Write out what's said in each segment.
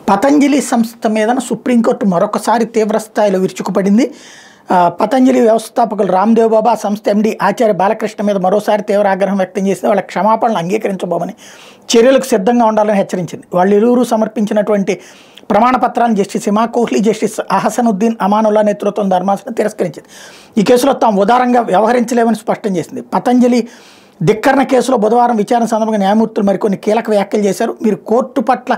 పతంజలి సంస్థ మీద సుప్రీంకోర్టు మరొకసారి తీవ్రస్థాయిలో విరుచుకుపడింది. పతంజలి వ్యవస్థాపకులు రామ్దేవ్ బాబా సంస్థ ఎండి ఆచార్య బాలకృష్ణ మీద మరోసారి తీవ్ర ఆగ్రహం వ్యక్తం చేసింది. వాళ్ళ క్షమాపణలు అంగీకరించబోమని, చర్యలకు సిద్ధంగా ఉండాలని హెచ్చరించింది. వాళ్ళు ఇరువురు సమర్పించినటువంటి ప్రమాణ పత్రాలను జస్టిస్ హిమా కోహ్లీ, జస్టిస్ అహసనుద్దీన్ అమానుల్లా నేతృత్వం ధర్మాసనం తిరస్కరించింది. ఈ కేసులో తాము ఉదారంగా వ్యవహరించలేమని స్పష్టం చేసింది. పతంజలి ధిక్కరణ కేసులో బుధవారం విచారణ సందర్భంగా న్యాయమూర్తులు మరికొన్ని కీలక వ్యాఖ్యలు చేశారు. మీరు కోర్టు పట్ల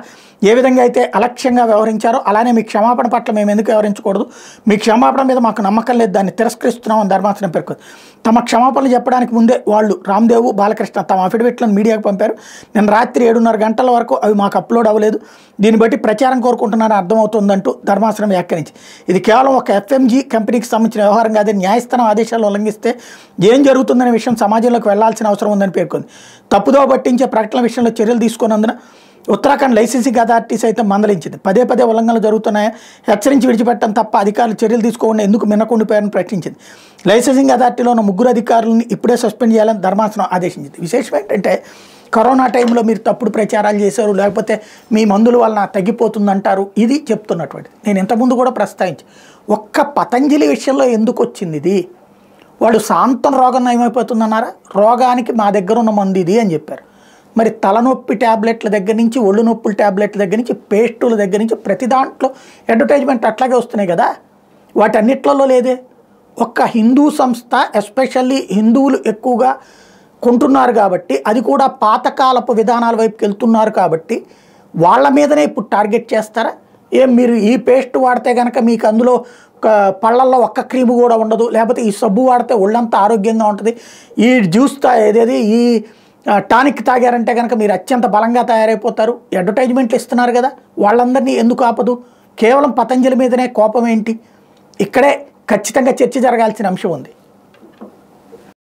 ఏ విధంగా అయితే అలక్ష్యంగా వ్యవహరించారో అలానే మీ క్షమాపణ పట్ల మేము ఎందుకు వ్యవహరించకూడదు, మీ క్షమాపణ మీద మాకు నమ్మకం లేదు, దాన్ని తిరస్కరిస్తున్నామని ధర్మాసనం పేర్కొంది. తమ క్షమాపణలు చెప్పడానికి ముందే వాళ్ళు రామ్దేవ్, బాలకృష్ణ తమ అఫిడవిట్లను మీడియాకు పంపారు. నిన్న రాత్రి 7:30 గంటల వరకు అవి మాకు అప్లోడ్ అవ్వలేదు, దీన్ని బట్టి ప్రచారం కోరుకుంటున్నారని అర్థమవుతుందంటూ ధర్మాసనం వ్యాఖ్యానించి, ఇది కేవలం ఒక ఎఫ్ఎంజీ కంపెనీకి సంబంధించిన వ్యవహారం కాదని, న్యాయస్థానం ఆదేశాలు ఉల్లంఘిస్తే ఏం జరుగుతుందనే విషయం సమాజంలోకి వెళ్లాల్సిన అవసరం ఉందని పేర్కొంది. తప్పుదోవ పట్టించే ప్రకటనల విషయంలో చర్యలు తీసుకున్నందున ఉత్తరాఖండ్ లైసెన్సింగ్ అథారిటీ సైతం మందలించింది. పదే ఉల్లంఘనలు జరుగుతున్నాయా, హెచ్చరించి విడిచిపెట్టడం తప్ప అధికారులు చర్యలు తీసుకోకుండా ఎందుకు మిన్నకుండిపోయారని ప్రశ్నించింది. లైసెన్సింగ్ అథారిటీలో ఉన్న 3 అధికారులను ఇప్పుడే సస్పెండ్ చేయాలని ధర్మాసనం ఆదేశించింది. విశేషం ఏంటంటే, కరోనా టైంలో మీరు తప్పుడు ప్రచారాలు చేశారు, లేకపోతే మీ మందుల వలన తగ్గిపోతుందంటారు, ఇది చెప్తున్నటువంటిది. నేను ఇంతకుముందు కూడా ప్రస్తావించి, ఒక్క పతంజలి విషయంలో ఎందుకు వచ్చింది ఇది? వాళ్ళు సాంతం రోగం నయమైపోతుందన్నారా? రోగానికి మా దగ్గర ఉన్న మందు ఇది అని చెప్పారు. మరి తలనొప్పి ట్యాబ్లెట్ల దగ్గర నుంచి, ఒళ్ళు నొప్పుల ట్యాబ్లెట్ల దగ్గర నుంచి, పేస్టుల దగ్గర నుంచి ప్రతి దాంట్లో అడ్వర్టైజ్మెంట్ అట్లాగే వస్తున్నాయి కదా. వాటన్నిట్లలో లేదే. ఒక్క హిందూ సంస్థ, ఎస్పెషల్లీ హిందువులు ఎక్కువగా కొంటున్నారు కాబట్టి, అది కూడా పాతకాలపు విధానాల వైపుకి వెళ్తున్నారు కాబట్టి వాళ్ళ మీదనే ఇప్పుడు టార్గెట్ చేస్తారా? ఏం మీరు ఈ పేస్ట్ వాడితే కనుక మీకు అందులో పళ్ళల్లో ఒక్క క్రీము కూడా ఉండదు, లేకపోతే ఈ సబ్బు వాడితే ఒళ్ళంతా ఆరోగ్యంగా ఉంటుంది, ఈ జ్యూస్ ఏదేది ఈ టానిక్ తాగారంటే కనుక మీరు అత్యంత బలంగా తయారైపోతారు, అడ్వర్టైజ్మెంట్లు ఇస్తున్నారు కదా. వాళ్ళందరినీ ఎందుకు ఆపదు? కేవలం పతంజలి మీదనే కోపం ఏంటి? ఇక్కడే ఖచ్చితంగా చర్చ జరగాల్సిన అంశం ఉంది.